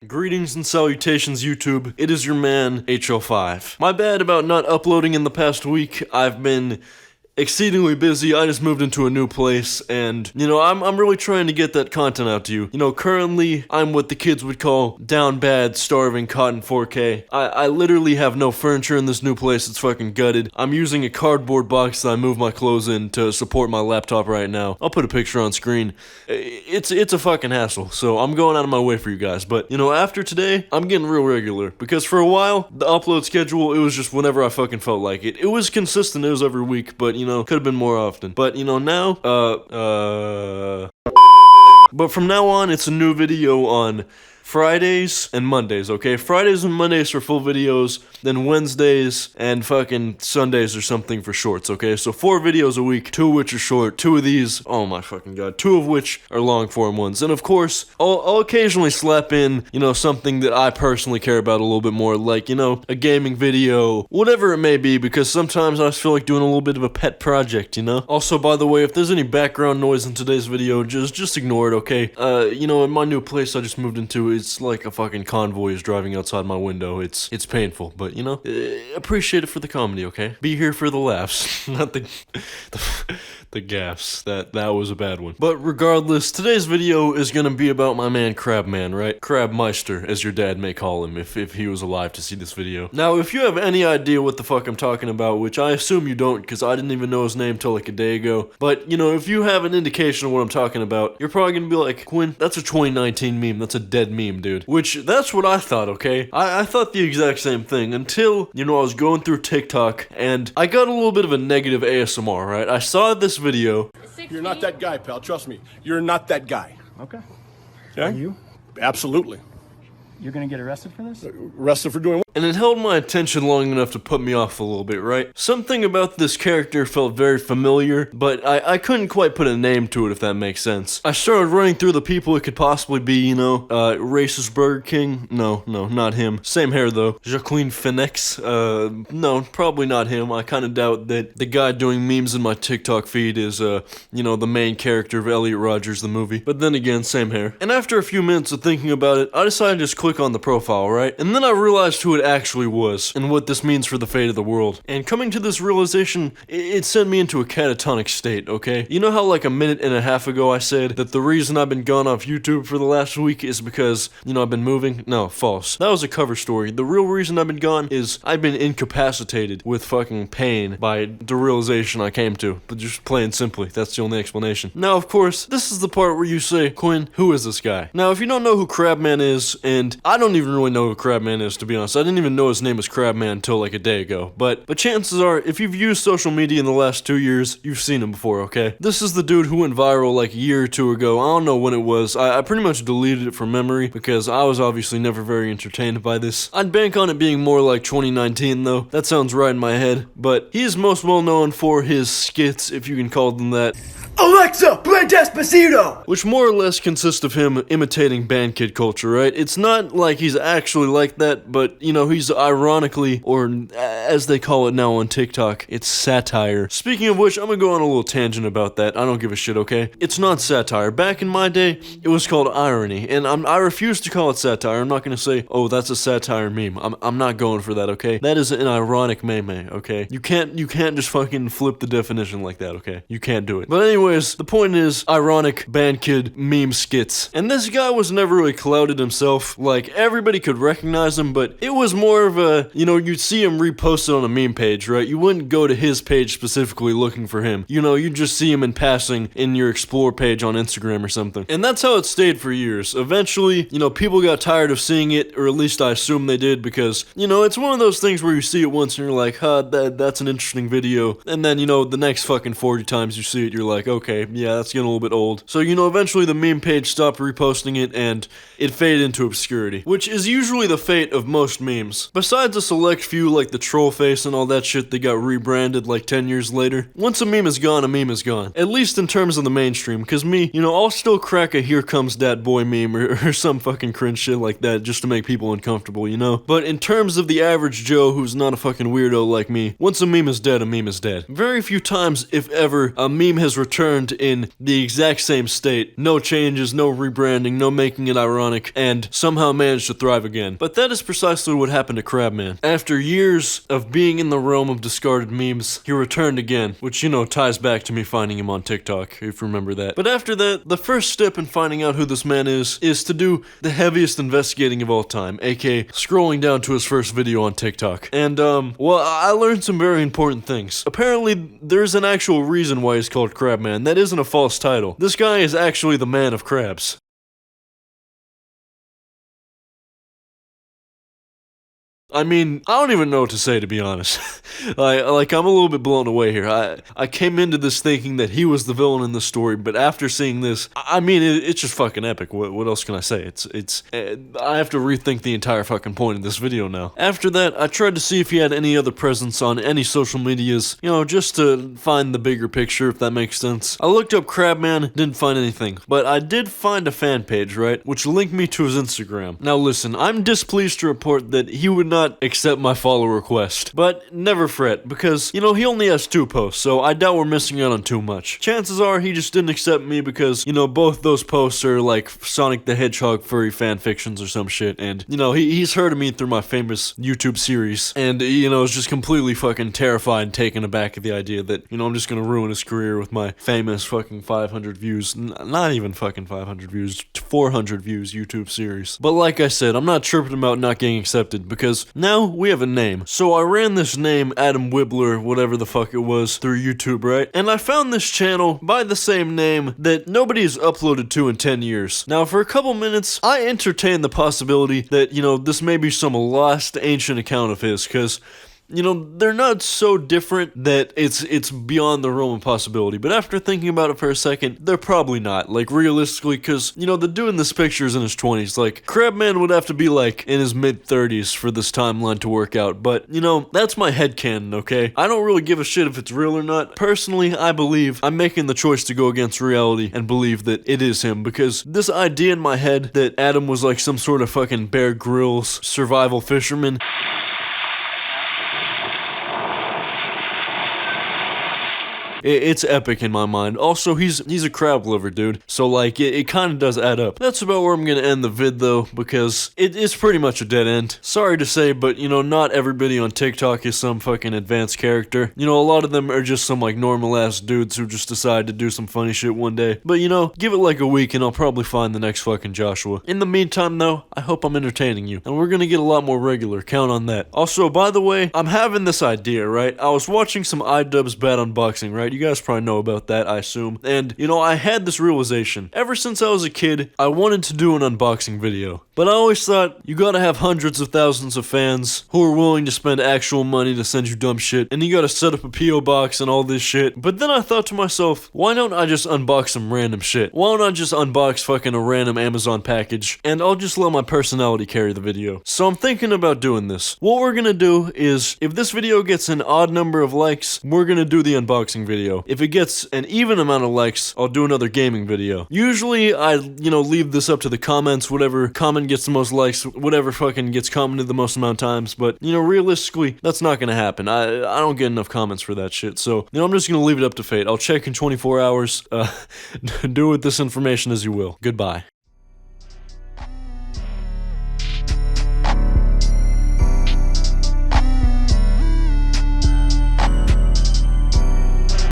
Greetings and salutations, YouTube. It is your man, HO5. My bad about not uploading in the past week. I've been exceedingly busy. I just moved into a new place, and, I'm really trying to get that content out to you. Currently, I'm what the kids would call down bad, starving, caught in 4K. I literally have no furniture in this new place. It's fucking gutted. I'm using a cardboard box that I move my clothes in to support my laptop right now. I'll put a picture on screen. It's a fucking hassle, so I'm going out of my way for you guys. But, after today, I'm getting real regular, because for a while, the upload schedule, it was just whenever I fucking felt like it. It was consistent, it was every week, but, could have been more often. But, now, but from now on, it's a new video on Fridays and Mondays, okay? Fridays and Mondays for full videos, then Wednesdays and fucking Sundays or something for shorts, okay? So 4 videos a week, 2 of which are short, 2 of these, oh my fucking god, 2 of which are long form ones. And of course, I'll occasionally slap in, something that I personally care about a little bit more, like, a gaming video, whatever it may be, because sometimes I just feel like doing a little bit of a pet project, Also, by the way, if there's any background noise in today's video, just ignore it, okay? In my new place I just moved into, it's like a fucking convoy is driving outside my window. It's painful, but appreciate it for the comedy, okay? Be here for the laughs, not the gaffs. That was a bad one. But regardless, today's video is gonna be about my man Crabman, right? Crabmeister, as your dad may call him, if he was alive to see this video. Now, if you have any idea what the fuck I'm talking about, which I assume you don't, because I didn't even know his name till like a day ago, but, if you have an indication of what I'm talking about, you're probably gonna be like, Quinn, that's a 2019 meme, that's a dead meme, dude. Which, that's what I thought, okay? I thought the exact same thing, until, I was going through TikTok, and I got a little bit of a negative ASMR, right? I saw this video. You're not that guy, pal. Trust me. You're not that guy. Okay. Yeah? Are you? Absolutely. You're gonna get arrested for this? Arrested for doing what? And it held my attention long enough to put me off a little bit, right? Something about this character felt very familiar, but I couldn't quite put a name to it, if that makes sense. I started running through the people it could possibly be, racist Burger King. No, not him. Same hair, though. Joaquin Phoenix. No, probably not him. I kind of doubt that the guy doing memes in my TikTok feed is, the main character of Elliot Rodgers, the movie. But then again, same hair. And after a few minutes of thinking about it, I decided to just click on the profile, right? And then I realized who it actually was, and what this means for the fate of the world. And coming to this realization, it sent me into a catatonic state, okay? You know how like a minute and a half ago I said that the reason I've been gone off YouTube for the last week is because, I've been moving? No, false. That was a cover story. The real reason I've been gone is I've been incapacitated with fucking pain by the realization I came to. But just plain simply, that's the only explanation. Now, of course, this is the part where you say, Quinn, who is this guy? Now, if you don't know who Crabman is, and I don't even really know who Crabman is, to be honest. I didn't even know his name was Crabman until like a day ago. But chances are, if you've used social media in the last 2 years, you've seen him before, okay? This is the dude who went viral like a year or 2 ago. I don't know when it was. I pretty much deleted it from memory because I was obviously never very entertained by this. I'd bank on it being more like 2019 though. That sounds right in my head. But he is most well known for his skits, if you can call them that. Alexa, play Despacito! Which more or less consists of him imitating band kid culture, right? It's not like he's actually like that, but, he's ironically, or as they call it now on TikTok, it's satire. Speaking of which, I'm gonna go on a little tangent about that. I don't give a shit, okay? It's not satire. Back in my day, it was called irony, and I refuse to call it satire. I'm not gonna say, oh, that's a satire meme. I'm not going for that, okay? That is an ironic meme, okay? You can't just fucking flip the definition like that, okay? You can't do it. But anyways, the point is, ironic band kid meme skits. And this guy was never really clouded himself. Like, everybody could recognize him, but it was more of a, you'd see him reposted on a meme page, right? You wouldn't go to his page specifically looking for him. You'd just see him in passing in your explore page on Instagram or something. And that's how it stayed for years. Eventually, people got tired of seeing it, or at least I assume they did, because, it's one of those things where you see it once and you're like, that's an interesting video. And then, the next fucking 40 times you see it, you're like, okay, yeah, that's getting a little bit old. So, eventually the meme page stopped reposting it and it faded into obscurity, which is usually the fate of most memes. memes. Besides a select few like the troll face and all that shit that got rebranded like 10 years later, once a meme is gone, a meme is gone. At least in terms of the mainstream, cause me, I'll still crack a here comes that boy meme or some fucking cringe shit like that just to make people uncomfortable, But in terms of the average Joe who's not a fucking weirdo like me, once a meme is dead, a meme is dead. Very few times, if ever, a meme has returned in the exact same state. No changes, no rebranding, no making it ironic, and somehow managed to thrive again. But that is precisely what happened to Crabman. After years of being in the realm of discarded memes, he returned again, which, ties back to me finding him on TikTok, if you remember that. But after that, the first step in finding out who this man is to do the heaviest investigating of all time, aka scrolling down to his first video on TikTok. And, I learned some very important things. Apparently, there's an actual reason why he's called Crabman. That isn't a false title. This guy is actually the man of crabs. I mean, I don't even know what to say, to be honest. I'm a little bit blown away here. I came into this thinking that he was the villain in the story, but after seeing this, it's just fucking epic. What else can I say? I have to rethink the entire fucking point of this video now. After that, I tried to see if he had any other presence on any social medias, just to find the bigger picture, if that makes sense. I looked up Crabman, didn't find anything, but I did find a fan page, right, which linked me to his Instagram. Now listen, I'm displeased to report that he would not accept my follow request, but never fret, because, he only has 2 posts, so I doubt we're missing out on too much. Chances are he just didn't accept me because, both those posts are like Sonic the Hedgehog furry fan fictions or some shit, and, he's heard of me through my famous YouTube series, and, is just completely fucking terrified and taken aback at the idea that, I'm just gonna ruin his career with my famous fucking 500 views, not even fucking 500 views, 400 views YouTube series. But like I said, I'm not chirping about not getting accepted, because now we have a name. So I ran this name, Adam Wibbler, whatever the fuck it was, through YouTube, right? And I found this channel by the same name that nobody has uploaded to in 10 years. Now, for a couple minutes, I entertained the possibility that, this may be some lost ancient account of his, because they're not so different that it's beyond the realm of possibility. But after thinking about it for a second, they're probably not. Like, realistically, because, the dude in this picture is in his 20s. Like, Crabman would have to be, like, in his mid-30s for this timeline to work out. But, that's my headcanon, okay? I don't really give a shit if it's real or not. Personally, I believe I'm making the choice to go against reality and believe that it is him. Because this idea in my head that Adam was, like, some sort of fucking Bear Grylls survival fisherman... It's epic in my mind. Also, he's a crab liver, dude. So, like, it kind of does add up. That's about where I'm gonna end the vid, though, because it's pretty much a dead end. Sorry to say, but, not everybody on TikTok is some fucking advanced character. A lot of them are just some, like, normal-ass dudes who just decide to do some funny shit one day. But, give it, like, a week, and I'll probably find the next fucking Joshua. In the meantime, though, I hope I'm entertaining you. And we're gonna get a lot more regular. Count on that. Also, by the way, I'm having this idea, right? I was watching some iDubbbz Bad Unboxing, right? You guys probably know about that, I assume. And, I had this realization. Ever since I was a kid, I wanted to do an unboxing video. But I always thought, you gotta have hundreds of thousands of fans who are willing to spend actual money to send you dumb shit, and you gotta set up a P.O. box and all this shit. But then I thought to myself, why don't I just unbox some random shit? Why don't I just unbox fucking a random Amazon package, and I'll just let my personality carry the video. So I'm thinking about doing this. What we're gonna do is, if this video gets an odd number of likes, we're gonna do the unboxing video. If it gets an even amount of likes, I'll do another gaming video. Usually, I, leave this up to the comments, whatever comment gets the most likes, whatever fucking gets commented the most amount of times, but, realistically, that's not gonna happen. I don't get enough comments for that shit, so, I'm just gonna leave it up to fate. I'll check in 24 hours, do with this information as you will. Goodbye.